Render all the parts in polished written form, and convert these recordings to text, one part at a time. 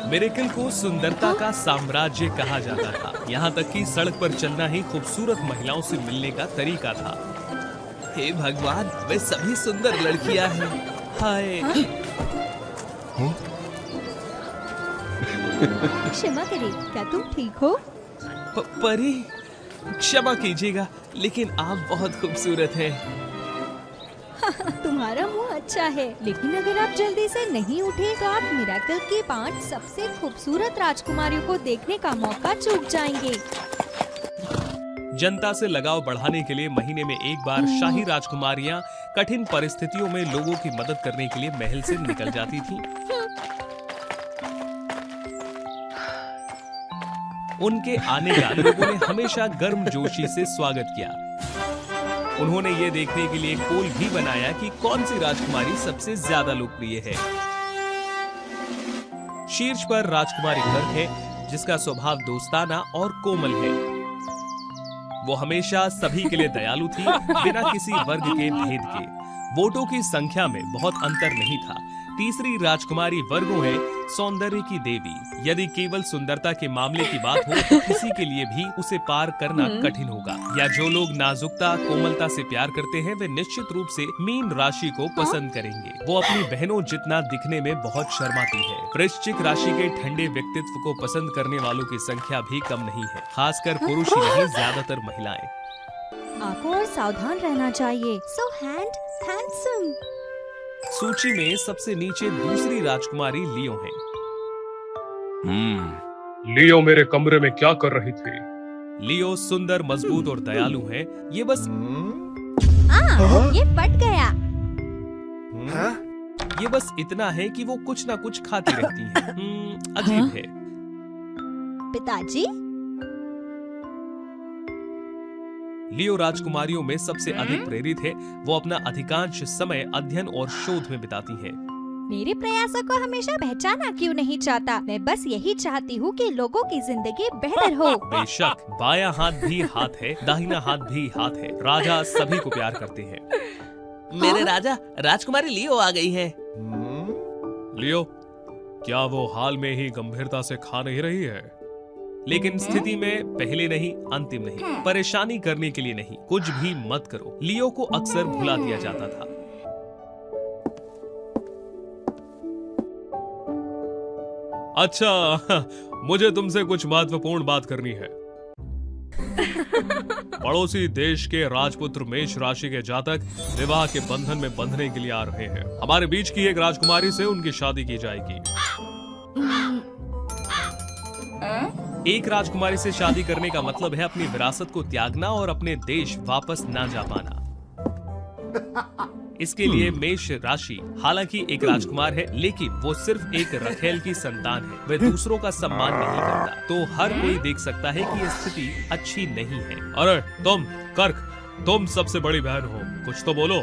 Miracle को सुंदरता का साम्राज्य कहा जाता था। यहाँ तक कि सड़क पर चलना ही खूबसूरत महिलाओं से मिलने का तरीका था। हे भगवान, वे सभी सुंदर लड़कियां हैं। हाय। क्षमा करें, क्या तुम ठीक हो? परी, क्षमा कीजिएगा, लेकिन आप बहुत खूबसूरत हैं। तुम्हारा मुंह अच्छा है, लेकिन अगर आप जल्दी से नहीं उठे तो आप मिरेकल की 5 सबसे खूबसूरत राजकुमारियों को देखने का मौका चूक जाएंगे। जनता से लगाव बढ़ाने के लिए महीने में एक बार शाही राजकुमारियां कठिन परिस्थितियों में लोगों की मदद करने के लिए महल से निकल जाती थीं। उनके आने का लोगों ने हमेशा गर्मजोशी से स्वागत किया। उन्होंने ये देखने के लिए एक पोल भी बनाया कि कौन सी राजकुमारी सबसे ज्यादा लोकप्रिय है। शीर्ष पर राजकुमारी गर्ग है, जिसका स्वभाव दोस्ताना और कोमल है। वो हमेशा सभी के लिए दयालु थी, बिना किसी वर्ग के भेद के। वोटों की संख्या में बहुत अंतर नहीं था। तीसरी राजकुमारी वर्गो है सौंदर्य की देवी। यदि केवल सुंदरता के मामले की बात हो तो किसी के लिए भी उसे पार करना कठिन होगा। या जो लोग नाजुकता कोमलता से प्यार करते हैं, वे निश्चित रूप से मीन राशि को पसंद करेंगे। वो अपनी बहनों जितना दिखने में बहुत शर्माती है। वृश्चिक राशि के ठंडे व्यक्तित्व को पसंद करने वालों की संख्या भी कम नहीं है, खासकर पुरुष ही नहीं, ज्यादातर महिलाएं। आपको और सावधान रहना चाहिए। सो हैंडसम। सूची में सबसे नीचे दूसरी राजकुमारी लियो है। लियो मेरे कमरे में क्या कर रही थी? लियो सुंदर, मजबूत और दयालु है। ये बस ये फट गया। ये बस इतना है कि वो कुछ ना कुछ खाती रहती है। अजीब है। पिताजी, लियो राजकुमारियों में सबसे अधिक प्रेरित है। वो अपना अधिकांश समय अध्ययन और शोध में बिताती है। मेरे प्रयासों को हमेशा पहचाना क्यों नहीं चाहता? मैं बस यही चाहती हूँ कि लोगों की जिंदगी बेहतर हो। बेशक, बायां हाथ भी हाथ है, दाहिना हाथ भी हाथ है। राजा सभी को प्यार करते हैं। मेरे राजा, राजकुमारी लियो आ गई है। लियो, क्या वो हाल में ही गंभीरता से खा नहीं रही है? लेकिन स्थिति में पहले नहीं, अंतिम नहीं। परेशानी करने के लिए नहीं, कुछ भी मत करो। लियो को अक्सर भुला दिया जाता था। अच्छा, मुझे तुमसे कुछ महत्वपूर्ण बात करनी है। पड़ोसी देश के राजपुत्र मेष राशि के जातक विवाह के बंधन में बंधने के लिए आ रहे हैं। हमारे बीच की एक राजकुमारी से उनकी शादी की जाएगी। एक राजकुमारी से शादी करने का मतलब है अपनी विरासत को त्यागना और अपने देश वापस ना जा पाना। इसके लिए मेष राशि हालांकि एक राजकुमार है, लेकिन वो सिर्फ एक रखेल की संतान है। वह दूसरों का सम्मान नहीं करता, तो हर कोई देख सकता है कि यह स्थिति अच्छी नहीं है। अरे तुम कर्क, तुम सबसे बड़ी बहन हो, कुछ तो बोलो।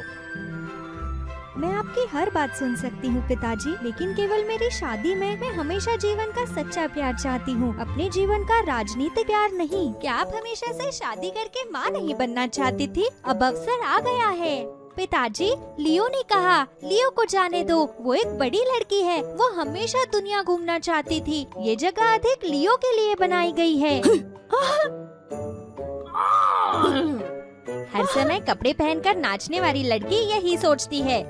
मैं आपकी हर बात सुन सकती हूँ पिताजी, लेकिन केवल मेरी शादी में मैं हमेशा जीवन का सच्चा प्यार चाहती हूँ, अपने जीवन का राजनीतिक प्यार नहीं। क्या आप हमेशा से शादी करके माँ नहीं बनना चाहती थी? अब अवसर आ गया है। पिताजी, लियो ने कहा लियो को जाने दो, वो एक बड़ी लड़की है। वो हमेशा दुनिया घूमना चाहती थी। ये जगह अधिक लियो के लिए बनाई गई है। हर समय कपड़े पहनकर नाचने वाली लड़की यही सोचती है।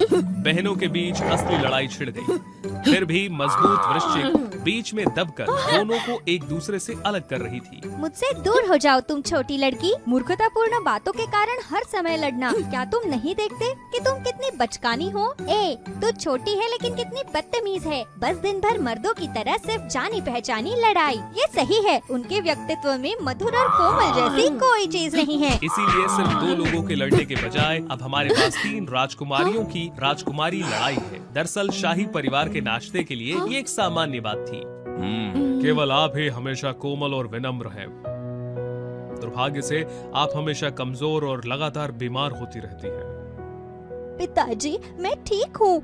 बहनों के बीच असली लड़ाई छिड़ गई। फिर भी मजबूत वृश्चिक बीच में दबकर दोनों को एक दूसरे से अलग कर रही थी। मुझसे दूर हो जाओ तुम छोटी लड़की। मूर्खतापूर्ण बातों के कारण हर समय लड़ना। क्या तुम नहीं देखते कि तुम कितनी बचकानी हो? तू छोटी है लेकिन कितनी बदतमीज है। बस दिन भर मर्दों की तरह सिर्फ जानी पहचानी लड़ाई। ये सही है, उनके व्यक्तित्व में मधुर और कोमल जैसी कोई चीज नहीं है। इसीलिए सिर्फ 2 लोगों के लड़ने के बजाय अब हमारे पास 3 राजकुमारियों की राजकुमारी लड़ाई है। दरअसल शाही परिवार के नाश्ते के लिए ये एक सामान्य बात थी। केवल आप ही हमेशा कोमल और विनम्र हैं। दुर्भाग्य से आप हमेशा कमजोर और लगातार बीमार होती रहती हैं। पिताजी, मैं ठीक हूँ।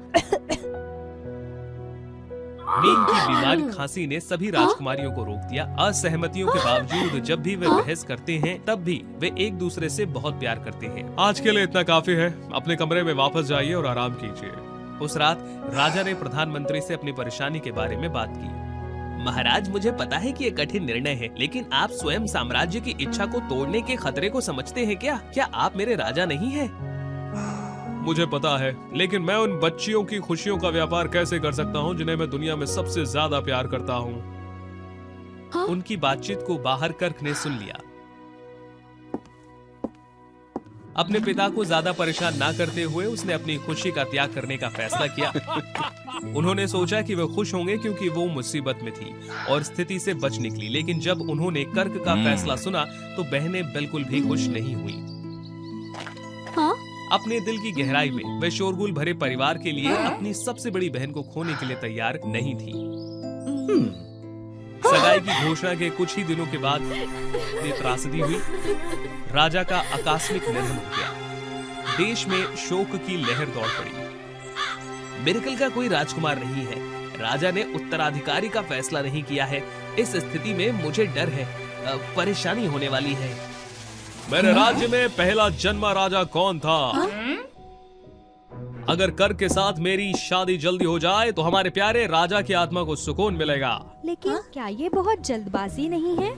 नींद की बीमारी खांसी ने सभी राजकुमारियों को रोक दिया। असहमतियों के बावजूद जब भी वे बहस करते हैं, तब भी वे एक दूसरे से बहुत प्यार करते हैं। आज के लिए इतना काफी है। अपने कमरे में वापस जाइए और आराम कीजिए। उस रात राजा ने प्रधानमंत्री से अपनी परेशानी के बारे में बात की। महाराज, मुझे पता है कि ये कठिन निर्णय है, लेकिन आप स्वयं साम्राज्य की इच्छा को तोड़ने के खतरे को समझते हैं क्या? क्या आप मेरे राजा नहीं हैं? मुझे पता है, लेकिन मैं उन बच्चियों की खुशियों का व्यापार कैसे कर सकता हूँ जिन्हें मैं दुनिया में सबसे ज्यादा प्यार करता हूँ। हाँ? उनकी बातचीत को बाहर कर्क ने सुन लिया। अपने पिता को ज्यादा परेशान ना करते हुए उसने अपनी खुशी का त्याग करने का फैसला किया। उन्होंने सोचा कि वे खुश होंगे क्योंकि वो मुसीबत में थी और स्थिति से बच निकली, लेकिन जब उन्होंने कर्क का फैसला सुना तो बहनें बिल्कुल भी खुश नहीं हुई। हाँ? अपने दिल की गहराई में वे शोरगुल भरे परिवार के लिए अपनी सबसे बड़ी बहन को खोने के लिए तैयार नहीं थी। सगाई की घोषणा के कुछ ही दिनों के बाद ये त्रासदी हुई। राजा का आकस्मिक निधन हो गया। देश में शोक की लहर दौड़ पड़ी। बिरकल का कोई राजकुमार नहीं है। राजा ने उत्तराधिकारी का फैसला नहीं किया है। इस स्थिति में मुझे डर है, परेशानी होने वाली है। मेरे राज्य में पहला जन्मा राजा कौन था? अगर कर के साथ मेरी शादी जल्दी हो जाए तो हमारे प्यारे राजा की आत्मा को सुकून मिलेगा। लेकिन क्या ये बहुत जल्दबाजी नहीं है?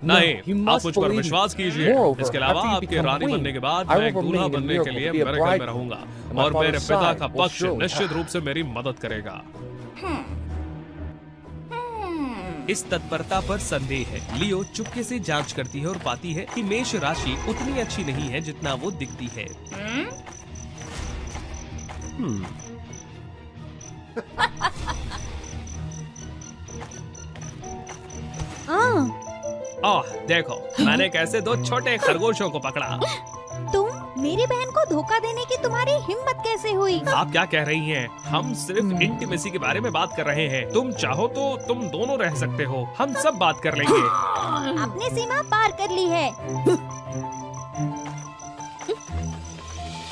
नहीं, आप मुझ पर विश्वास कीजिए। इसके अलावा आपके रानी बनने के बाद मैं एक दूल्हा बनने के लिए मेरे घर में रहूंगा और मेरे पिता का पक्ष निश्चित रूप से मेरी मदद करेगा। इस तत्परता पर संदेह है। लियो चुपके से जांच करती है और पाती है कि मेष राशि उतनी अच्छी नहीं है जितना वो दिखती है। देखो मैंने कैसे दो छोटे खरगोशों को पकड़ा। तुम मेरी बहन को धोखा देने की तुम्हारी हिम्मत कैसे हुई? आप क्या कह रही हैं? हम सिर्फ इंटीमेसी के बारे में बात कर रहे हैं। तुम चाहो तो तुम दोनों रह सकते हो। हम सब बात कर लेंगे। आपने सीमा पार कर ली है।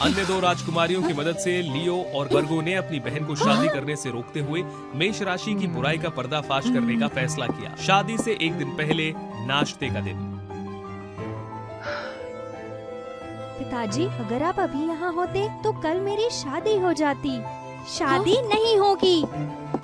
अन्य दो राजकुमारियों की मदद से लियो और वर्गो ने अपनी बहन को शादी करने से रोकते हुए मेष राशि की बुराई का पर्दाफाश करने का फैसला किया। शादी से एक दिन पहले नाश्ते का दिन। पिताजी, अगर आप अभी यहाँ होते तो कल मेरी शादी हो जाती। शादी नहीं होगी।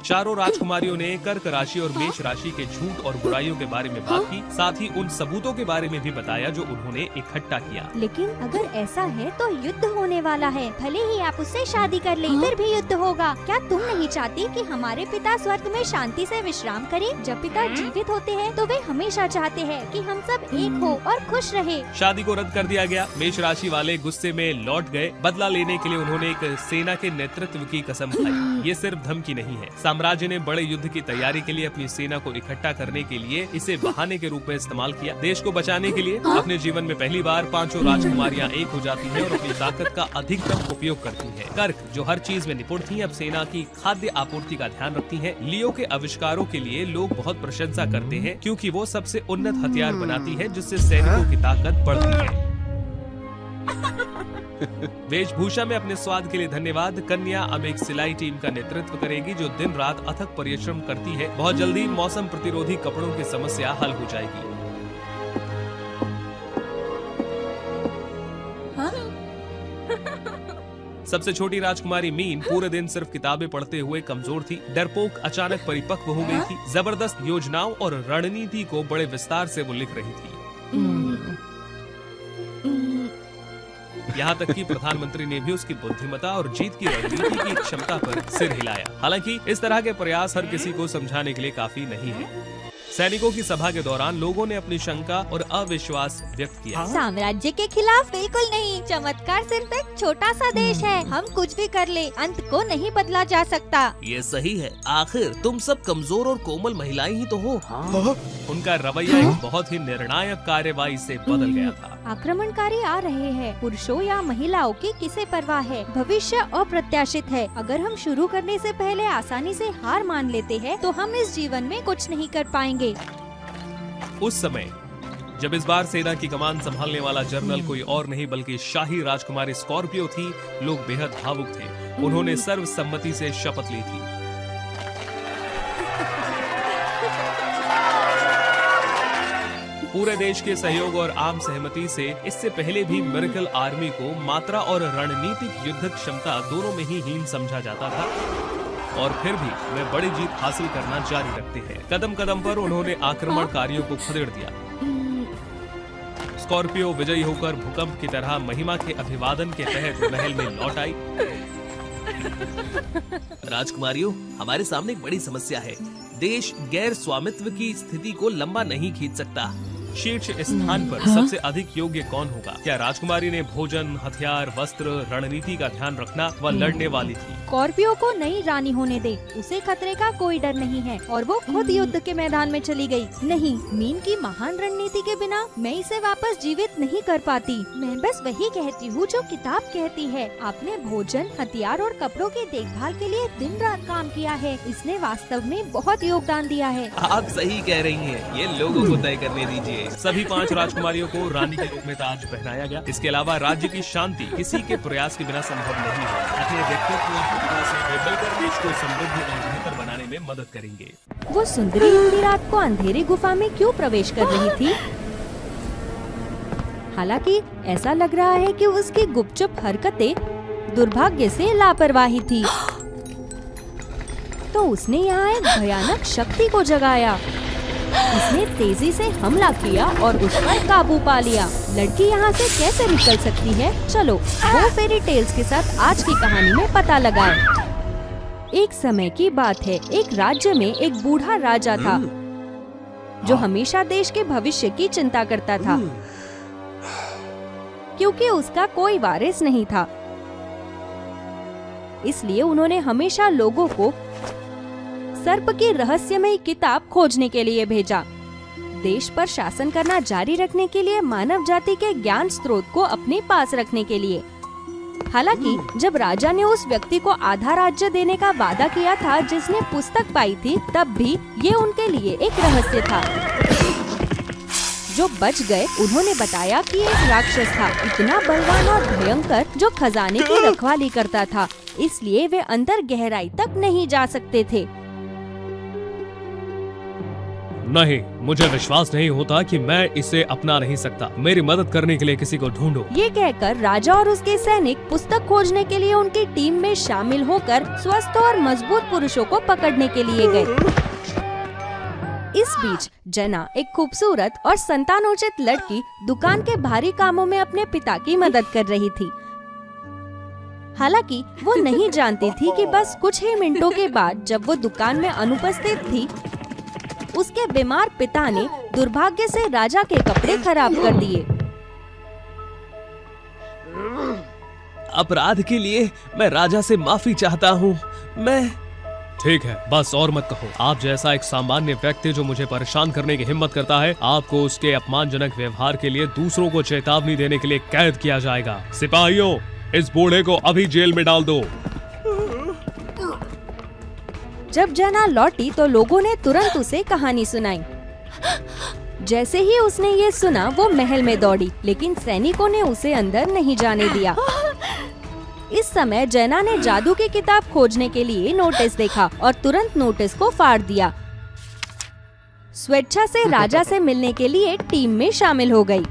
चारों राजकुमारियों ने कर्क राशि और मेष राशि के झूठ और बुराइयों के बारे में बात की, साथ ही उन सबूतों के बारे में भी बताया जो उन्होंने इकट्ठा किया। लेकिन अगर ऐसा है तो युद्ध होने वाला है। भले ही आप उससे शादी कर लें, फिर भी युद्ध होगा। क्या तुम नहीं चाहती कि हमारे पिता स्वर्ग में शांति से विश्राम करें? जब पिता जीवित होते हैं तो वे हमेशा चाहते हैं कि हम सब एक हो और खुश रहे। शादी को रद्द कर दिया गया। मेष राशि वाले गुस्से में लौट गए। बदला लेने के लिए उन्होंने एक सेना के नेतृत्व की कसम खाई। ये सिर्फ धमकी नहीं है। साम्राज्य ने बड़े युद्ध की तैयारी के लिए अपनी सेना को इकट्ठा करने के लिए इसे बहाने के रूप में इस्तेमाल किया। देश को बचाने के लिए अपने जीवन में पहली बार पांचों राजकुमारियां एक हो जाती हैं और अपनी ताकत का अधिकतम उपयोग करती हैं। कर्क, जो हर चीज में निपुण थी, अब सेना की खाद्य आपूर्ति का ध्यान रखती हैं। लियो के आविष्कारों के लिए लोग बहुत प्रशंसा करते हैं क्योंकि वो सबसे उन्नत हथियार बनाती है जिससे सैनिकों की ताकत बढ़ती है। वेशभूषा में अपने स्वाद के लिए धन्यवाद। कन्या अब एक सिलाई टीम का नेतृत्व करेगी जो दिन रात अथक परिश्रम करती है। बहुत जल्दी मौसम प्रतिरोधी कपड़ों की समस्या हल हो जाएगी। सबसे छोटी राजकुमारी मीन पूरे दिन सिर्फ किताबें पढ़ते हुए कमजोर थी। डरपोक अचानक परिपक्व हो गई थी। जबरदस्त योजनाओं और रणनीति को बड़े विस्तार से वो लिख रही थी। यहाँ तक कि प्रधानमंत्री ने भी उसकी बुद्धिमत्ता और जीत की रणनीति की क्षमता पर सिर हिलाया। हालांकि इस तरह के प्रयास हर किसी को समझाने के लिए काफी नहीं है। सैनिकों की सभा के दौरान लोगों ने अपनी शंका और अविश्वास व्यक्त किया। साम्राज्य के खिलाफ बिल्कुल नहीं। चमत्कार सिर्फ एक छोटा सा देश है। हम कुछ भी कर ले, अंत को नहीं बदला जा सकता। ये सही है। आखिर तुम सब कमजोर और कोमल महिलाएं ही तो हो। उनका रवैया एक बहुत ही निर्णायक कार्यवाही से बदल गया था। आक्रमणकारी आ रहे हैं। पुरुषों या महिलाओं की किसे परवाह है। भविष्य अप्रत्याशित है। अगर हम शुरू करने से पहले आसानी से हार मान लेते हैं तो हम इस जीवन में कुछ नहीं कर पाएंगे। उस समय जब इस बार सेना की कमान संभालने वाला जनरल कोई और नहीं बल्कि शाही राजकुमारी स्कॉर्पियो थी, लोग बेहद भावुक थे। उन्होंने सर्वसम्मति से शपथ ली थी। पूरे देश के सहयोग और आम सहमति से इससे पहले भी मिरेकल आर्मी को मात्रा और रणनीतिक युद्ध क्षमता दोनों में ही हीन समझा जाता था, और फिर भी वे बड़ी जीत हासिल करना जारी रखते हैं। कदम कदम पर उन्होंने आक्रमणकारियों को खदेड़ दिया। स्कॉर्पियो विजयी होकर भूकंप की तरह महिमा के अभिवादन के तहत महल में लौट आई। राजकुमारियों, हमारे सामने एक बड़ी समस्या है। देश गैर स्वामित्व की स्थिति को लंबा नहीं खींच सकता। शीर्ष स्थान पर सबसे अधिक योग्य कौन होगा? क्या राजकुमारी ने भोजन, हथियार, वस्त्र, रणनीति का ध्यान रखना व लड़ने वाली थी? स्कॉर्पियो को नई रानी होने दे, उसे खतरे का कोई डर नहीं है और वो खुद युद्ध के मैदान में चली गई। नहीं, मीन की महान रणनीति के बिना मैं इसे वापस जीवित नहीं कर पाती। मैं बस वही कहती हूँ जो किताब कहती है। आपने भोजन, हथियार और कपड़ों की देखभाल के लिए दिन रात काम किया है। इसने वास्तव में बहुत योगदान दिया है। आप सही कह रही हैं। ये लोगों को तय करने दीजिए। सभी 5 राजकुमारियों को रानी के रूप में ताज पहनाया गया। इसके अलावा राज्य की शांति किसी के प्रयास के बिना संभव नहीं है। अपने व्यक्तित्व और प्रतिभा से मिलकर देश को समृद्ध और बेहतर बनाने में मदद करेंगे। वो सुंदरी हिंदी रात को अंधेरी गुफा में क्यों प्रवेश कर रही थी? हालांकि ऐसा लग रहा है कि उसकी गुपचुप हरकतें दुर्भाग्य से लापरवाही थी। तो उसने यहाँ एक भयानक शक्ति को जगाया। उसने तेजी से हमला किया और उस पर काबू पा लिया। लड़की यहाँ से कैसे निकल सकती है? चलो वो फेरी टेल्स के साथ आज की कहानी में पता लगाएं। एक समय की बात है, एक राज्य में एक बूढ़ा राजा था जो हमेशा देश के भविष्य की चिंता करता था, क्योंकि उसका कोई वारिस नहीं था। इसलिए उन्होंने हमेशा लोगों को सर्प की रहस्यमयी किताब खोजने के लिए भेजा। देश पर शासन करना जारी रखने के लिए, मानव जाति के ज्ञान स्रोत को अपने पास रखने के लिए। हालांकि जब राजा ने उस व्यक्ति को आधा राज्य देने का वादा किया था जिसने पुस्तक पाई थी, तब भी ये उनके लिए एक रहस्य था। जो बच गए उन्होंने बताया कि एक राक्षस था, इतना बलवान और भयंकर, जो खजाने की रखवाली करता था। इसलिए वे अंदर गहराई तक नहीं जा सकते थे। नहीं, मुझे विश्वास नहीं होता कि मैं इसे अपना नहीं सकता। मेरी मदद करने के लिए किसी को ढूंढो। ये कहकर राजा और उसके सैनिक पुस्तक खोजने के लिए उनकी टीम में शामिल होकर स्वस्थ और मजबूत पुरुषों को पकड़ने के लिए गए। इस बीच जना, एक खूबसूरत और संतानोचित लड़की, दुकान के भारी कामों में अपने पिता की मदद कर रही थी। हालांकि वो नहीं जानती थी कि बस कुछ ही मिनटों के बाद जब वो दुकान में अनुपस्थित थी, उसके बीमार पिता ने दुर्भाग्य से राजा के कपड़े खराब कर दिए। अपराध के लिए मैं राजा से माफी चाहता हूँ। मैं ठीक है, बस और मत कहो। आप जैसा एक सामान्य व्यक्ति जो मुझे परेशान करने की हिम्मत करता है, आपको उसके अपमानजनक व्यवहार के लिए दूसरों को चेतावनी देने के लिए कैद किया जाएगा। सिपाहियों, इस बूढ़े को अभी जेल में डाल दो। जब जना लौटी तो लोगों ने तुरंत उसे कहानी सुनाई। जैसे ही उसने ये सुना, वो महल में दौड़ी, लेकिन सैनिकों ने उसे अंदर नहीं जाने दिया। इस समय जना ने जादू की किताब खोजने के लिए नोटिस देखा और तुरंत नोटिस को फाड़ दिया। स्वेच्छा से राजा से मिलने के लिए टीम में शामिल हो गई।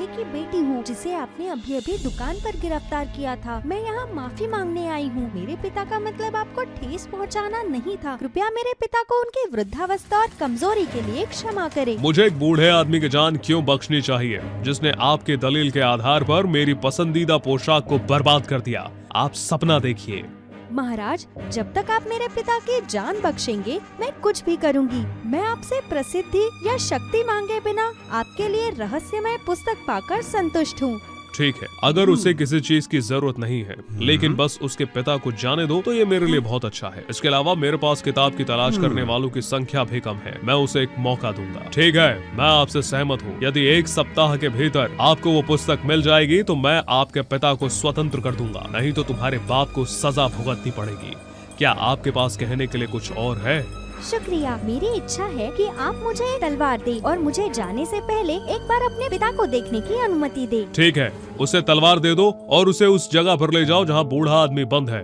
की बेटी हूँ जिसे आपने अभी अभी दुकान पर गिरफ्तार किया था। मैं यहाँ माफी मांगने आई हूँ। मेरे पिता का मतलब आपको ठेस पहुँचाना नहीं था। कृपया मेरे पिता को उनकी वृद्धावस्था और कमजोरी के लिए क्षमा करें। मुझे एक बूढ़े आदमी की जान क्यों बख्शनी चाहिए जिसने आपके दलील के आधार पर मेरी पसंदीदा पोशाक को बर्बाद कर दिया। आप सपना देखिए। महाराज, जब तक आप मेरे पिता की जान बख्शेंगे, मैं कुछ भी करूंगी। मैं आपसे प्रसिद्धि या शक्ति मांगे बिना आपके लिए रहस्यमय पुस्तक पाकर संतुष्ट हूँ। ठीक है, अगर उसे किसी चीज की जरूरत नहीं है, लेकिन बस उसके पिता को जाने दो, तो ये मेरे लिए बहुत अच्छा है। इसके अलावा मेरे पास किताब की तलाश करने वालों की संख्या भी कम है। मैं उसे एक मौका दूंगा। ठीक है, मैं आपसे सहमत हूँ। यदि 1 सप्ताह के भीतर आपको वो पुस्तक मिल जाएगी तो मैं आपके पिता को स्वतंत्र कर दूंगा, नहीं तो तुम्हारे बाप को सजा भुगतनी पड़ेगी। क्या आपके पास कहने के लिए कुछ और है? शुक्रिया। मेरी इच्छा है कि आप मुझे एक तलवार दें और मुझे जाने से पहले एक बार अपने पिता को देखने की अनुमति दें। ठीक है, उसे तलवार दे दो और उसे उस जगह पर ले जाओ जहाँ बूढ़ा आदमी बंद है।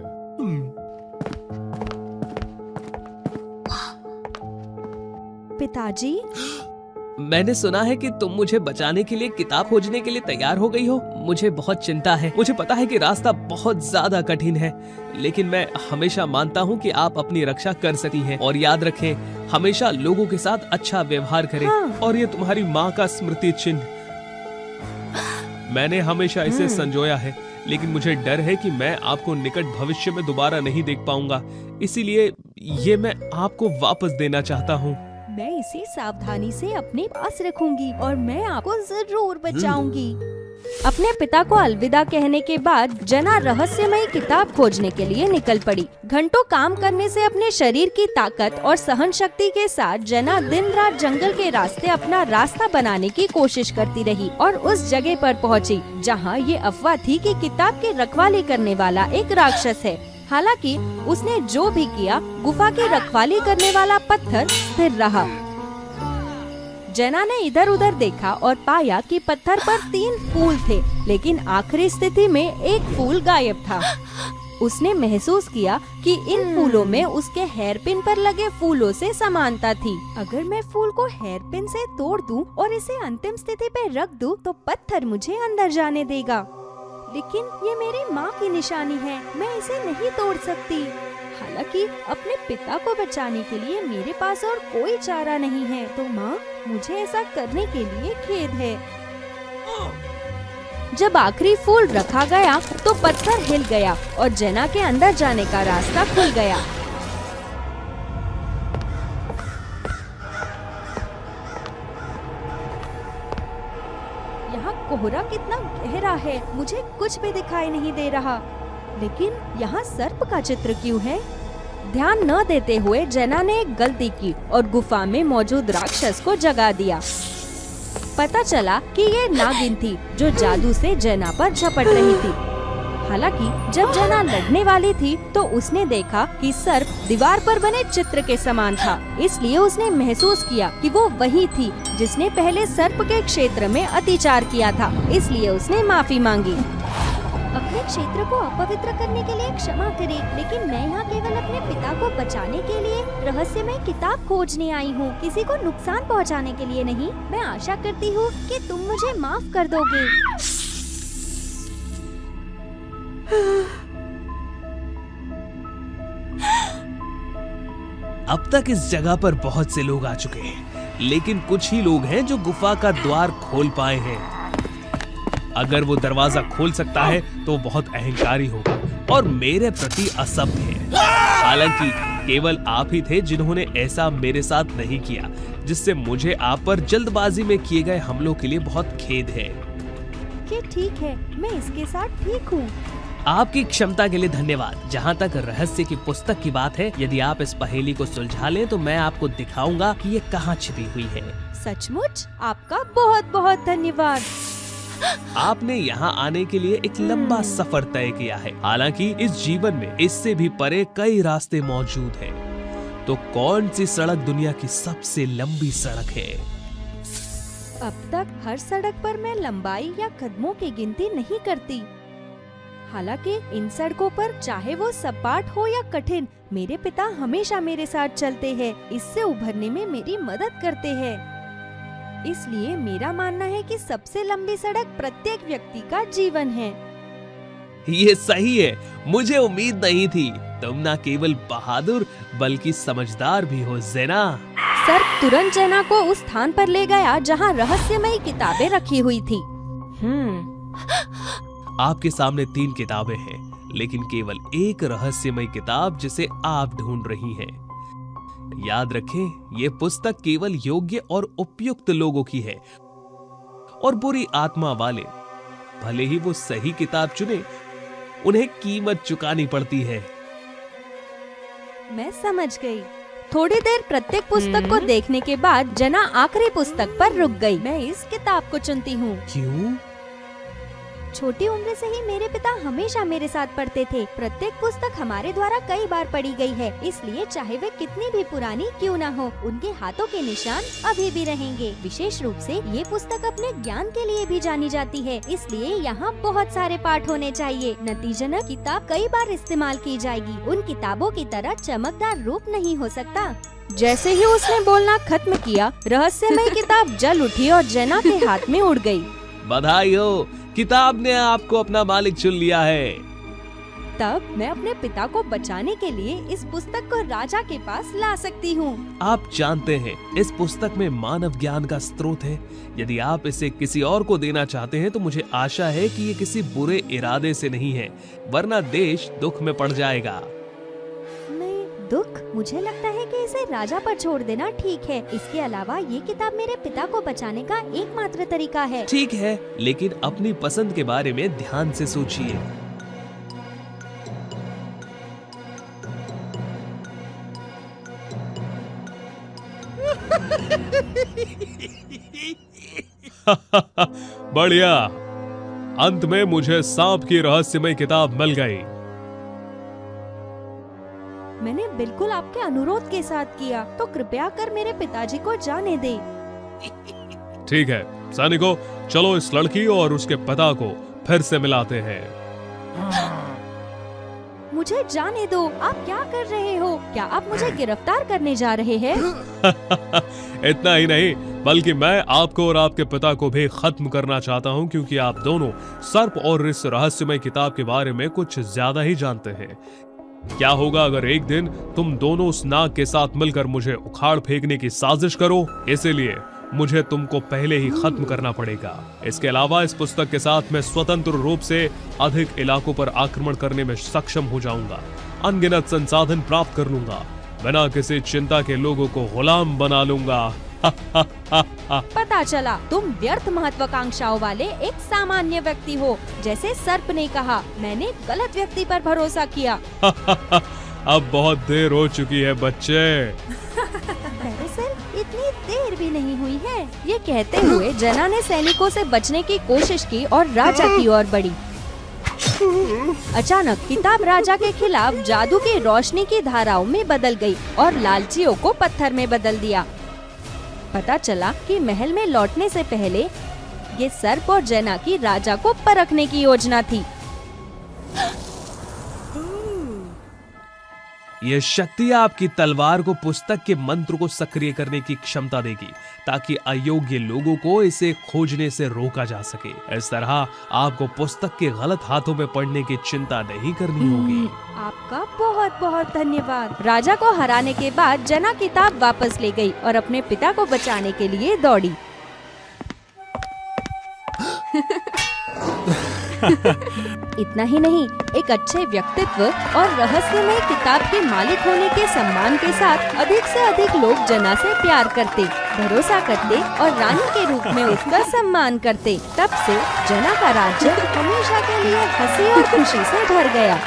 पिताजी। मैंने सुना है कि तुम मुझे बचाने के लिए किताब खोजने के लिए तैयार हो गई हो। मुझे बहुत चिंता है। मुझे पता है कि रास्ता बहुत ज्यादा कठिन है, लेकिन मैं हमेशा मानता हूँ कि आप अपनी रक्षा कर सकती हैं। और याद रखें, हमेशा लोगों के साथ अच्छा व्यवहार करें। हाँ। और ये तुम्हारी माँ का स्मृति चिन्ह, मैंने हमेशा इसे संजोया है, लेकिन मुझे डर है कि मैं आपको निकट भविष्य में दोबारा नहीं देख पाऊंगा। इसीलिए ये मैं आपको वापस देना चाहता हूँ। मैं इसे सावधानी से अपने पास रखूंगी और मैं आपको जरूर बचाऊंगी। अपने पिता को अलविदा कहने के बाद जना रहस्यमयी किताब खोजने के लिए निकल पड़ी। घंटों काम करने से अपने शरीर की ताकत और सहन शक्ति के साथ जना दिन रात जंगल के रास्ते अपना रास्ता बनाने की कोशिश करती रही और उस जगह पर पहुंची जहां ये अफवाह थी कि किताब की रखवाली करने वाला एक राक्षस है। हालांकि उसने जो भी किया, गुफा की रखवाली करने वाला पत्थर स्थिर रहा। जना ने इधर उधर देखा और पाया कि पत्थर पर 3 फूल थे, लेकिन आखिरी स्थिति में एक फूल गायब था। उसने महसूस किया कि इन फूलों में उसके हेयरपिन पर लगे फूलों से समानता थी। अगर मैं फूल को हेयरपिन से तोड़ दूं और इसे अंतिम स्थिति पे रख दूं, तो पत्थर मुझे अंदर जाने देगा। लेकिन ये मेरी माँ की निशानी है, मैं इसे नहीं तोड़ सकती। हालांकि अपने पिता को बचाने के लिए मेरे पास और कोई चारा नहीं है, तो माँ, मुझे ऐसा करने के लिए खेद है। जब आखिरी फूल रखा गया तो पत्थर हिल गया और जना के अंदर जाने का रास्ता खुल गया। यहाँ कोहरा कितना गहरा है, मुझे कुछ भी दिखाई नहीं दे रहा। लेकिन यहाँ सर्प का चित्र क्यों है? ध्यान न देते हुए जना ने एक गलती की और गुफा में मौजूद राक्षस को जगा दिया। पता चला कि ये नागिन थी जो जादू से जना पर झपट रही थी। हालांकि जब जना लड़ने वाली थी तो उसने देखा कि सर्प दीवार पर बने चित्र के समान था, इसलिए उसने महसूस किया कि वो वही थी जिसने पहले सर्प के क्षेत्र में अत्याचार किया था। इसलिए उसने माफी मांगी। अपने क्षेत्र को अपवित्र करने के लिए क्षमा करें, लेकिन मैं यहाँ केवल अपने पिता को बचाने के लिए रहस्यमय किताब खोजने आई हूँ, किसी को नुकसान पहुँचाने के लिए नहीं। मैं आशा करती हूँ कि तुम मुझे माफ कर दोगे। अब तक इस जगह पर बहुत से लोग आ चुके हैं, लेकिन कुछ ही लोग हैं जो गुफा का द्वार खोल पाए हैं। अगर वो दरवाजा खोल सकता है तो बहुत अहंकारी होगा और मेरे प्रति असभ्य है। हालांकि केवल आप ही थे जिन्होंने ऐसा मेरे साथ नहीं किया, जिससे मुझे आप पर जल्दबाजी में किए गए हमलों के लिए बहुत खेद है। ये ठीक है, मैं इसके साथ ठीक हूँ। आपकी क्षमता के लिए धन्यवाद। जहाँ तक रहस्य की पुस्तक की बात है, यदि आप इस पहेली को सुलझा लें तो मैं आपको दिखाऊंगा कि ये कहाँ छिपी हुई है। सचमुच? आपका बहुत बहुत धन्यवाद। आपने यहाँ आने के लिए एक लंबा सफर तय किया है। हालांकि इस जीवन में इससे भी परे कई रास्ते मौजूद हैं। तो कौन सी सड़क दुनिया की सबसे लंबी सड़क है? अब तक हर सड़क पर मैं लंबाई या कदमों की गिनती नहीं करती। हालांकि इन सड़कों पर चाहे वो सपाट हो या कठिन, मेरे पिता हमेशा मेरे साथ चलते हैं, इससे उभरने में मेरी मदद करते हैं। इसलिए मेरा मानना है कि सबसे लंबी सड़क प्रत्येक व्यक्ति का जीवन है। ये सही है, मुझे उम्मीद नहीं थी। तुम न केवल बहादुर बल्कि समझदार भी हो ज़ेना। सर्प तुरंत जना को उस स्थान पर ले गया जहां रहस्यमयी किताबें रखी हुई थी। आपके सामने 3 किताबें हैं, लेकिन केवल एक रहस्यमय किताब जिसे आप ढूंढ रही हैं। याद रखें, ये पुस्तक केवल योग्य और उपयुक्त लोगों की है और बुरी आत्मा वाले, भले ही वो सही किताब चुने, उन्हें कीमत चुकानी पड़ती है। मैं समझ गई। थोड़ी देर प्रत्येक पुस्तक को देखने के बाद जना आखिरी पुस्तक पर रुक गई। मैं इस किताब को चुनती हूँ। क्यों? छोटी उम्र से ही मेरे पिता हमेशा मेरे साथ पढ़ते थे। प्रत्येक पुस्तक हमारे द्वारा कई बार पढ़ी गई है, इसलिए चाहे वे कितनी भी पुरानी क्यों न हो, उनके हाथों के निशान अभी भी रहेंगे। विशेष रूप से ये पुस्तक अपने ज्ञान के लिए भी जानी जाती है, इसलिए यहाँ बहुत सारे पाठ होने चाहिए। नतीजतन किताब कई बार इस्तेमाल की जाएगी। उन किताबों की तरह चमकदार रूप नहीं हो सकता। जैसे ही उसने बोलना खत्म किया, रहस्यमय किताब जल उठी और जेना के हाथ में उड़ गई। बधाई हो, किताब ने आपको अपना मालिक चुन लिया है। तब मैं अपने पिता को बचाने के लिए इस पुस्तक को राजा के पास ला सकती हूँ। आप जानते हैं इस पुस्तक में मानव ज्ञान का स्रोत है। यदि आप इसे किसी और को देना चाहते हैं तो मुझे आशा है कि ये किसी बुरे इरादे से नहीं है, वरना देश दुख में पड़ जाएगा। दुख? मुझे लगता है कि इसे राजा पर छोड़ देना ठीक है। इसके अलावा ये किताब मेरे पिता को बचाने का एकमात्र तरीका है। ठीक है, लेकिन अपनी पसंद के बारे में ध्यान से सोचिए। बढ़िया, अंत में मुझे सांप की रहस्यमय किताब मिल गई। मैंने बिल्कुल आपके अनुरोध के साथ किया, तो कृपया कर मेरे पिताजी को जाने दे। ठीक है सैनिकों, चलो इस लड़की और उसके पिता को फिर से मिलाते हैं। मुझे जाने दो, आप क्या कर रहे हो? क्या आप मुझे गिरफ्तार करने जा रहे हैं? इतना ही नहीं, बल्कि मैं आपको और आपके पिता को भी खत्म करना चाहता हूं, क्योंकि आप दोनों सर्प और इस रहस्यमय किताब के बारे में कुछ ज्यादा ही जानते हैं। क्या होगा अगर एक दिन तुम दोनों उस नाग के साथ मिलकर मुझे उखाड़ फेंकने की साजिश करो? इसीलिए मुझे तुमको पहले ही खत्म करना पड़ेगा। इसके अलावा इस पुस्तक के साथ मैं स्वतंत्र रूप से अधिक इलाकों पर आक्रमण करने में सक्षम हो जाऊंगा, अनगिनत संसाधन प्राप्त कर लूंगा, बिना किसी चिंता के लोगों को गुलाम बना लूंगा। पता चला तुम व्यर्थ महत्वाकांक्षाओं वाले एक सामान्य व्यक्ति हो। जैसे सर्प ने कहा, मैंने गलत व्यक्ति पर भरोसा किया। अब बहुत देर हो चुकी है बच्चे। दरअसल इतनी देर भी नहीं हुई है। ये कहते हुए जना ने सैनिकों से बचने की कोशिश की और राजा की ओर बढ़ी। अचानक किताब राजा के खिलाफ जादू की रोशनी की धाराओं में बदल गई और लालचियों को पत्थर में बदल दिया। पता चला कि महल में लौटने से पहले ये सर्प और जेना की राजा को परखने की योजना थी। यह शक्ति आपकी तलवार को पुस्तक के मंत्र को सक्रिय करने की क्षमता देगी, ताकि अयोग्य लोगों को इसे खोजने से रोका जा सके। इस तरह आपको पुस्तक के गलत हाथों में पड़ने की चिंता नहीं करनी होगी। आपका बहुत बहुत धन्यवाद। राजा को हराने के बाद जना किताब वापस ले गई और अपने पिता को बचाने के लिए दौड़ी। इतना ही नहीं, एक अच्छे व्यक्तित्व और रहस्यमय किताब के मालिक होने के सम्मान के साथ अधिक से अधिक लोग जना से प्यार करते, भरोसा करते और रानी के रूप में उसका सम्मान करते। तब से जना का राज्य हमेशा के लिए हंसी और खुशी से भर गया।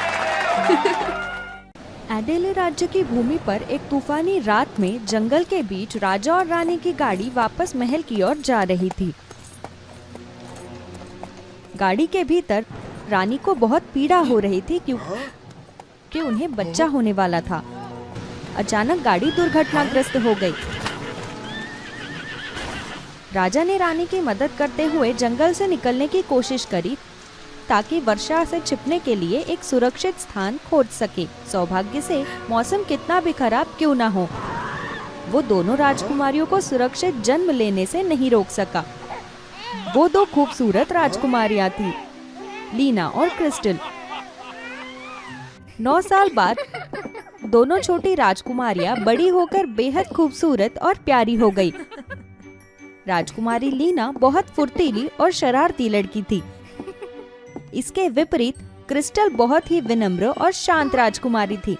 एडेले राज्य की भूमि पर एक तूफानी रात में जंगल के बीच राजा और रानी की गाड़ी वापस महल की ओर जा रही थी। गाड़ी के भीतर रानी को बहुत पीड़ा हो रही थी क्योंकि उन्हें बच्चा होने वाला था। अचानक गाड़ी दुर्घटनाग्रस्त हो गई। राजा ने रानी की मदद करते हुए जंगल से निकलने की कोशिश करी ताकि वर्षा से छिपने के लिए एक सुरक्षित स्थान खोज सके। सौभाग्य से मौसम कितना भी खराब क्यों ना हो, वो दोनों राजकुमारियों को सुरक्षित जन्म लेने से नहीं रोक सका। वो दो खूबसूरत राजकुमारियां थी, लीना और क्रिस्टल। 9 साल बाद दोनों छोटी राजकुमारियां बड़ी होकर बेहद खूबसूरत और प्यारी हो गई। राजकुमारी लीना बहुत फुर्तीली और शरारती लड़की थी। इसके विपरीत क्रिस्टल बहुत ही विनम्र और शांत राजकुमारी थी।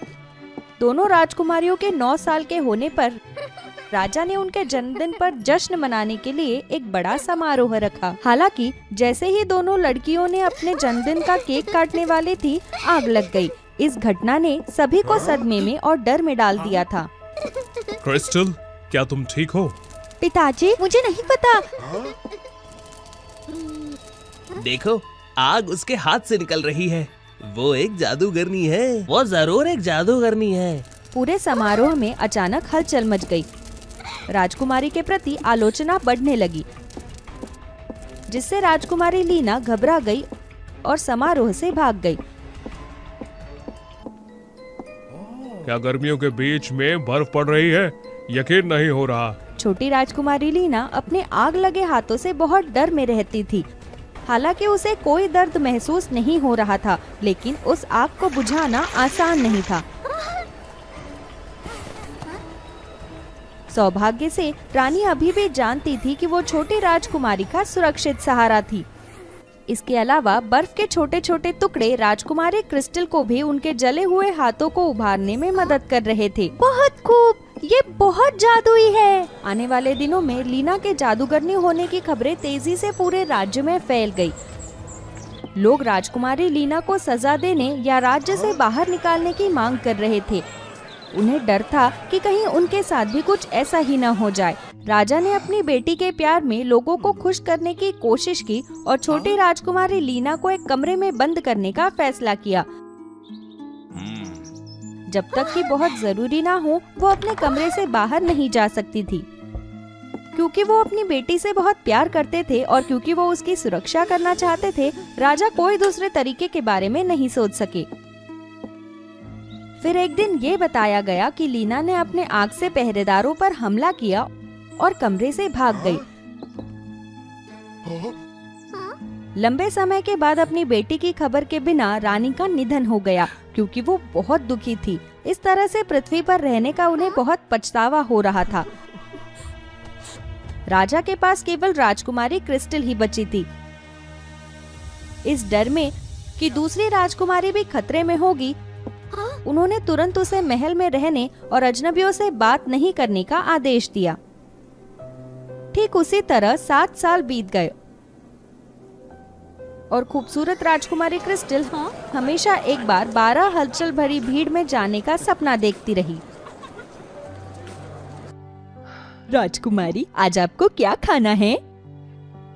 दोनों राजकुमारियों के 9 साल के होने पर राजा ने उनके जन्मदिन पर जश्न मनाने के लिए एक बड़ा समारोह रखा। हालांकि जैसे ही दोनों लड़कियों ने अपने जन्मदिन का केक काटने वाली थी, आग लग गई। इस घटना ने सभी को सदमे में और डर में डाल दिया था। क्रिस्टल, क्या तुम ठीक हो? पिताजी, मुझे नहीं पता। देखो, आग उसके हाथ से निकल रही है। वो एक जादूगरनी है, वो जरूर एक जादूगरनी है। पूरे समारोह में अचानक हलचल मच गई। राजकुमारी के प्रति आलोचना बढ़ने लगी, जिससे राजकुमारी लीना घबरा गई और समारोह से भाग गई। क्या गर्मियों के बीच में बर्फ पड़ रही है? यकीन नहीं हो रहा। छोटी राजकुमारी लीना अपने आग लगे हाथों से बहुत डर में रहती थी। हालांकि उसे कोई दर्द महसूस नहीं हो रहा था, लेकिन उस आग को बुझाना आसान नहीं था। सौभाग्य से रानी अभी भी जानती थी कि वो छोटी राजकुमारी का सुरक्षित सहारा थी। इसके अलावा बर्फ के छोटे छोटे टुकड़े राजकुमारी क्रिस्टल को भी उनके जले हुए हाथों को उभारने में मदद कर रहे थे। बहुत खूब, ये बहुत जादुई है। आने वाले दिनों में लीना के जादूगरनी होने की खबरें तेजी से पूरे राज्य में फैल गई। लोग राजकुमारी लीना को सजा देने या राज्य से बाहर निकालने की मांग कर रहे थे। उन्हें डर था कि कहीं उनके साथ भी कुछ ऐसा ही न हो जाए। राजा ने अपनी बेटी के प्यार में लोगों को खुश करने की कोशिश की और छोटी राजकुमारी लीना को एक कमरे में बंद करने का फैसला किया। जब तक कि बहुत जरूरी ना हो, वो अपने कमरे से बाहर नहीं जा सकती थी। क्योंकि वो अपनी बेटी से बहुत प्यार करते थे और क्योंकि वो उसकी सुरक्षा करना चाहते थे, राजा कोई दूसरे तरीके के बारे में नहीं सोच सके। फिर एक दिन ये बताया गया कि लीना ने अपने आग से पहरेदारों पर हमला किया और कमरे से भाग गई। लंबे समय के बाद अपनी बेटी की खबर के बिना रानी का निधन हो गया, क्योंकि वो बहुत दुखी थी। इस तरह से पृथ्वी पर रहने का उन्हें बहुत पछतावा हो रहा था। राजा के पास केवल राजकुमारी क्रिस्टल ही बची थी। इस डर में कि दूसरी राजकुमारी भी खतरे में होगी, उन्होंने तुरंत उसे महल में रहने और अजनबियों से बात नहीं करने का आदेश दिया। ठीक उसी तरह 7 साल बीत गए और खूबसूरत राजकुमारी क्रिस्टल हमेशा एक बार 12 हलचल भरी भीड़ में जाने का सपना देखती रही। राजकुमारी, आज आपको क्या खाना है?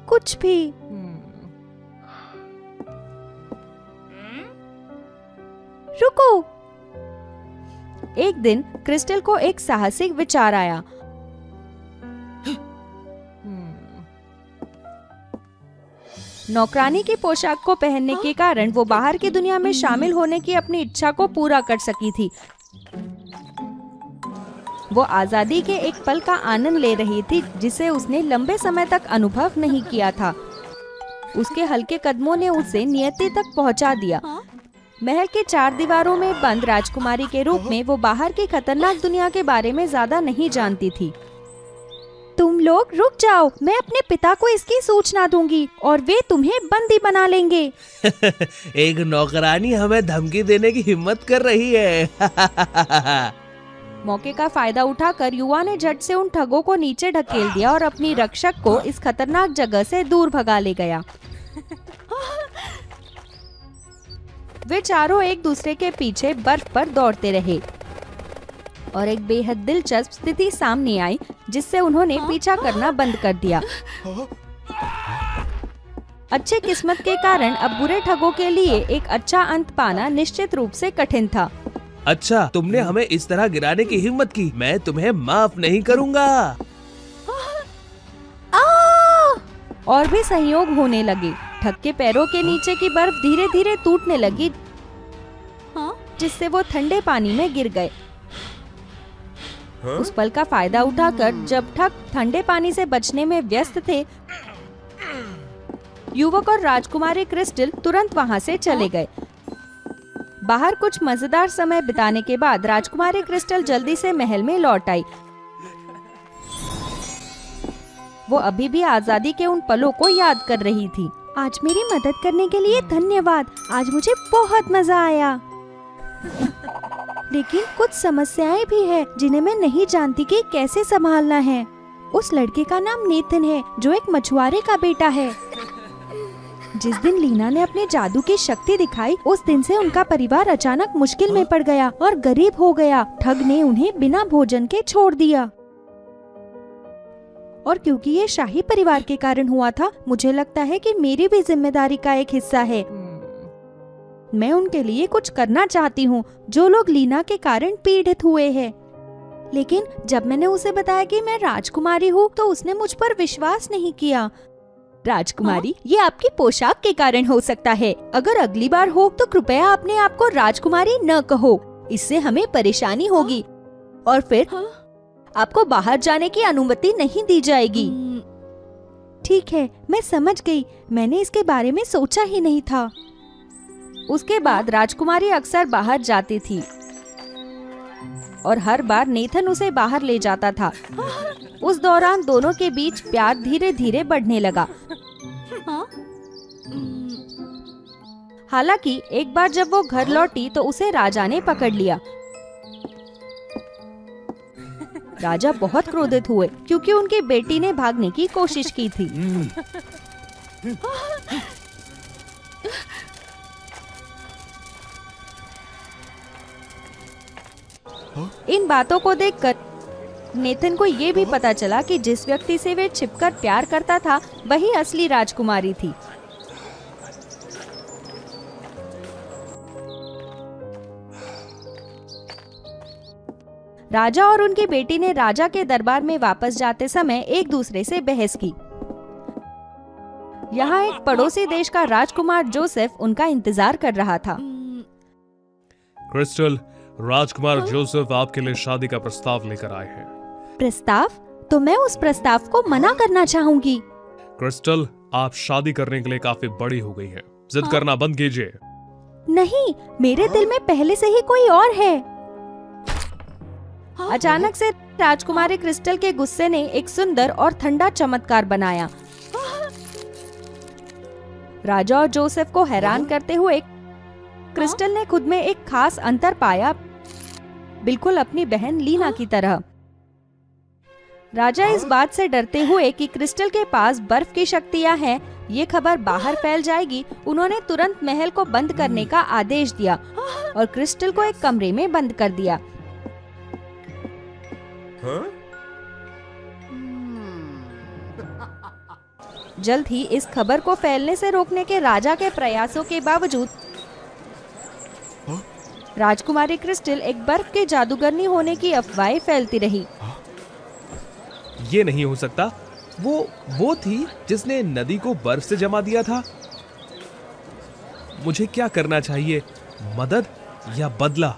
कुछ भी। रुको। एक दिन क्रिस्टल को एक साहसिक विचार आया। नौकरानी की पोशाक को पहनने के कारण वो बाहर की दुनिया में शामिल होने की अपनी इच्छा को पूरा कर सकी थी। वो आजादी के एक पल का आनंद ले रही थी, जिसे उसने लंबे समय तक अनुभव नहीं किया था। उसके हल्के कदमों ने उसे नियति तक पहुंचा दिया। महल के 4 दीवारों में बंद राजकुमारी के रूप में वो बाहर की खतरनाक दुनिया के बारे में ज्यादा नहीं जानती थी। तुम लोग रुक जाओ, मैं अपने पिता को इसकी सूचना दूंगी और वे तुम्हें बंदी बना लेंगे। एक नौकरानी हमें धमकी देने की हिम्मत कर रही है। मौके का फायदा उठाकर युवा ने झट से उन ठगों को नीचे ढकेल दिया और अपनी रक्षक को इस खतरनाक जगह से दूर भगा ले गया। वे चारों एक दूसरे के पीछे बर्फ पर दौड़ते रहे और एक बेहद दिलचस्प स्थिति सामने आई, जिससे उन्होंने पीछा करना बंद कर दिया। अच्छे किस्मत के कारण अब बुरे ठगों के लिए एक अच्छा अंत पाना निश्चित रूप से कठिन था। अच्छा, तुमने हमें इस तरह गिराने की हिम्मत की, मैं तुम्हें माफ नहीं करूंगा। और भी संयोग होने लगे। ठग के पैरों के नीचे की बर्फ धीरे धीरे टूटने लगी, जिससे वो ठंडे पानी में गिर गए। उस पल का फायदा उठाकर जब ठग ठंडे पानी से बचने में व्यस्त थे, युवक और राजकुमारी क्रिस्टल तुरंत वहां से चले गए। बाहर कुछ मजेदार समय बिताने के बाद राजकुमारी क्रिस्टल जल्दी से महल में लौट आई। वो अभी भी आजादी के उन पलों को याद कर रही थी। आज मेरी मदद करने के लिए धन्यवाद। आज मुझे बहुत मजा आया। लेकिन कुछ समस्याएं भी है जिन्हें मैं नहीं जानती कि कैसे संभालना है। उस लड़के का नाम नेथन है, जो एक मछुआरे का बेटा है। जिस दिन लीना ने अपने जादू की शक्ति दिखाई, उस दिन से उनका परिवार अचानक मुश्किल में पड़ गया और गरीब हो गया। ठग ने उन्हें बिना भोजन के छोड़ दिया। और क्योंकि ये शाही परिवार के कारण हुआ था, मुझे लगता है कि मेरी भी जिम्मेदारी का एक हिस्सा है। मैं उनके लिए कुछ करना चाहती हूँ जो लोग लीना के कारण पीड़ित हुए हैं। लेकिन जब मैंने उसे बताया कि मैं राजकुमारी हूँ तो उसने मुझ पर विश्वास नहीं किया। राजकुमारी, ये आपकी पोशाक के कारण हो सकता है। अगर अगली बार हो तो कृपया अपने आप को राजकुमारी न कहो, इससे हमें परेशानी होगी और फिर आपको बाहर जाने की अनुमति नहीं दी जाएगी। ठीक है, मैं समझ गई। मैंने इसके बारे में सोचा ही नहीं था। उसके बाद राजकुमारी अक्सर बाहर जाती थी और हर बार नेथन उसे बाहर ले जाता था। उस दौरान दोनों के बीच प्यार धीरे धीरे बढ़ने लगा। हालांकि एक बार जब वो घर लौटी तो उसे राजा ने पकड़ लिया। राजा बहुत क्रोधित हुए क्योंकि उनकी बेटी ने भागने की कोशिश की थी। इन बातों को देखकर नेथन को ये भी पता चला कि जिस व्यक्ति से वे छिपकर प्यार करता था वही असली राजकुमारी थी। राजा और उनकी बेटी ने राजा के दरबार में वापस जाते समय एक दूसरे से बहस की। यहाँ एक पड़ोसी देश का राजकुमार जोसेफ उनका इंतजार कर रहा था। क्रिस्टल, राजकुमार जोसेफ आपके लिए शादी का प्रस्ताव लेकर आए हैं। प्रस्ताव? तो मैं उस प्रस्ताव को मना करना चाहूंगी। क्रिस्टल, आप शादी करने के लिए काफी बड़ी हो गई हैं। जिद करना बंद कीजिए। नहीं, मेरे दिल में पहले से ही कोई और है। अचानक से राजकुमारी क्रिस्टल के गुस्से ने एक सुंदर और ठंडा चमत्कार बनाया। राजा और जोसेफ को हैरान करते हुए क्रिस्टल ने खुद में एक खास अंतर पाया, बिल्कुल अपनी बहन लीना की तरह। राजा इस बात से डरते हुए कि क्रिस्टल के पास बर्फ की शक्तियां हैं, ये खबर बाहर फैल जाएगी, उन्होंने तुरंत महल को बंद करने का आदेश दिया और क्रिस्टल को एक कमरे में बंद कर दिया। जल्द ही इस खबर को फैलने से रोकने के राजा के प्रयासों के बावजूद राजकुमारी क्रिस्टल एक बर्फ के जादूगरनी होने की अफवाहें फैलती रही। ये नहीं हो सकता। वो थी जिसने नदी को बर्फ से जमा दिया था। मुझे क्या करना चाहिए, मदद या बदला?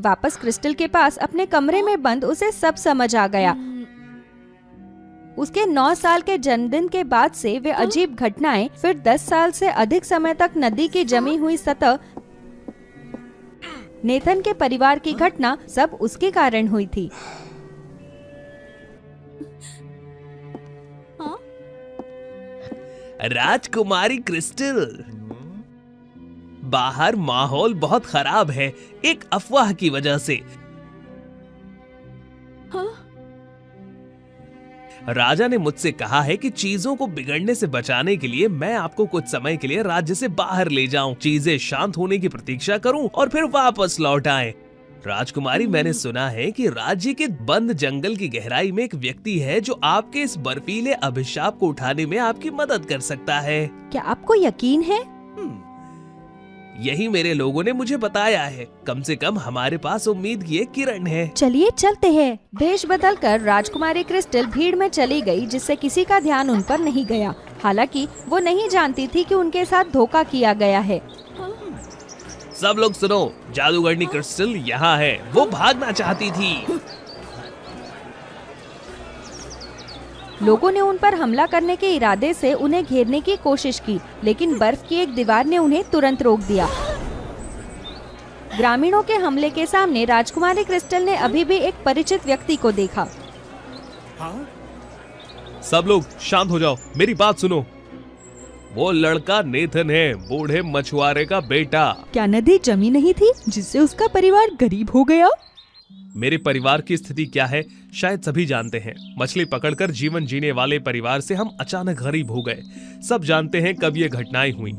वापस क्रिस्टल के पास अपने कमरे में बंद उसे सब समझ आ गया। उसके 9 साल के जन्मदिन के बाद से वे अजीब घटनाएं, फिर 10 साल से अधिक समय तक नदी की जमी हुई सतह, नेथन के परिवार की घटना, सब उसके कारण हुई थी। राजकुमारी क्रिस्टल, बाहर माहौल बहुत खराब है, एक अफवाह की वजह से। राजा ने मुझसे कहा है कि चीजों को बिगड़ने से बचाने के लिए मैं आपको कुछ समय के लिए राज्य से बाहर ले जाऊं, चीजें शांत होने की प्रतीक्षा करूं और फिर वापस लौट आएं। राजकुमारी, मैंने सुना है कि राज्य के बंद जंगल की गहराई में एक व्यक्ति है जो आपके इस बर्फीले अभिशाप को उठाने में आपकी मदद कर सकता है। क्या आपको यकीन है? यही मेरे लोगों ने मुझे बताया है। कम से कम हमारे पास उम्मीद की एक किरण है। चलिए चलते हैं। भेष बदलकर राजकुमारी क्रिस्टल भीड़ में चली गई, जिससे किसी का ध्यान उन पर नहीं गया। हालांकि वो नहीं जानती थी कि उनके साथ धोखा किया गया है। सब लोग सुनो, जादूगरनी क्रिस्टल यहाँ है। वो भागना चाहती थी। लोगों ने उन पर हमला करने के इरादे से उन्हें घेरने की कोशिश की, लेकिन बर्फ की एक दीवार ने उन्हें तुरंत रोक दिया। ग्रामीणों के हमले के सामने राजकुमारी क्रिस्टल ने अभी भी एक परिचित व्यक्ति को देखा। सब लोग शांत हो जाओ, मेरी बात सुनो। वो लड़का नेथन है, बूढ़े मछुआरे का बेटा। क्या नदी जमी नहीं थी जिससे उसका परिवार गरीब हो गया? मेरे परिवार की स्थिति क्या है शायद सभी जानते हैं। मछली पकड़कर जीवन जीने वाले परिवार से हम अचानक गरीब हो गए। सब जानते हैं कब ये घटनाएं हुई।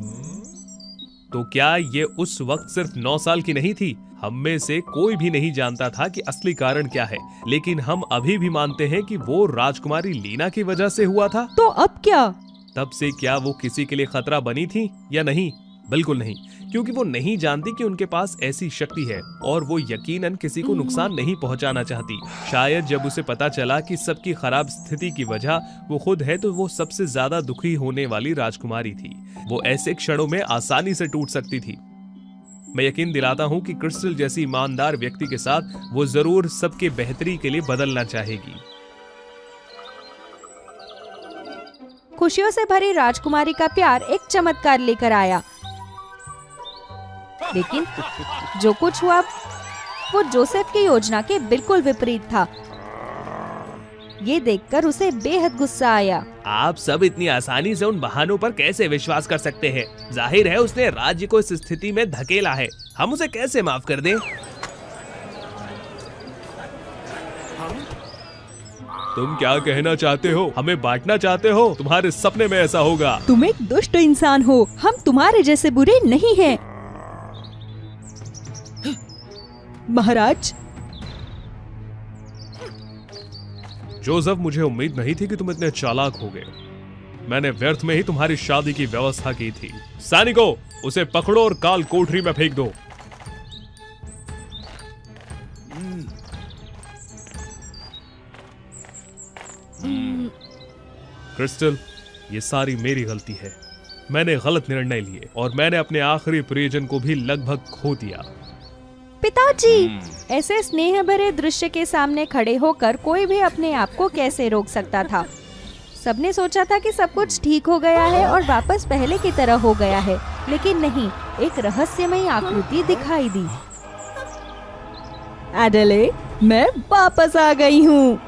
तो क्या ये उस वक्त सिर्फ 9 साल की नहीं थी? हम में से कोई भी नहीं जानता था कि असली कारण क्या है, लेकिन हम अभी भी मानते हैं कि वो राजकुमारी लीना की वजह से हुआ था। तो अब क्या? तब से क्या वो किसी के लिए खतरा बनी थी या नहीं? बिल्कुल नहीं, क्योंकि वो नहीं जानती कि उनके पास ऐसी शक्ति है और वो यकीनन किसी को नुकसान नहीं पहुंचाना चाहती। शायद जब उसे पता चला कि सबकी खराब स्थिति की वजह वो खुद है, तो वो सबसे ज्यादा दुखी होने वाली राजकुमारी थी। वो ऐसे क्षणों में आसानी से टूट सकती थी। मैं यकीन दिलाता हूँ कि क्रिस्टल जैसी ईमानदार व्यक्ति के साथ वो जरूर सबके बेहतरी के लिए बदलना चाहेगी। खुशियों से भरी राजकुमारी का प्यार एक चमत्कार लेकर आया, लेकिन जो कुछ हुआ वो जोसेफ की योजना के बिल्कुल विपरीत था। ये देखकर उसे बेहद गुस्सा आया। आप सब इतनी आसानी से उन बहानों पर कैसे विश्वास कर सकते हैं? जाहिर है उसने राज्य को इस स्थिति में धकेला है। हम उसे कैसे माफ कर दें? तुम क्या कहना चाहते हो? हमें बांटना चाहते हो? तुम्हारे सपने में ऐसा होगा। तुम एक दुष्ट इंसान हो, हम तुम्हारे जैसे बुरे नहीं हैं। महाराज, जोसेफ, मुझे उम्मीद नहीं थी कि तुम इतने चालाक होगे। मैंने व्यर्थ में ही तुम्हारी शादी की व्यवस्था की थी। सैनिकों, उसे पकड़ो और काल कोठरी में फेंक दो। क्रिस्टल, ये सारी मेरी गलती है। मैंने गलत निर्णय लिए और मैंने अपने आखिरी प्रियजन को भी लगभग खो दिया। पिताजी, ऐसे स्नेह भरे दृश्य के सामने खड़े होकर कोई भी अपने आप को कैसे रोक सकता था? सबने सोचा था कि सब कुछ ठीक हो गया है और वापस पहले की तरह हो गया है, लेकिन नहीं, एक रहस्यमयी आकृति दिखाई दी। एडले, मैं वापस आ गई हूँ।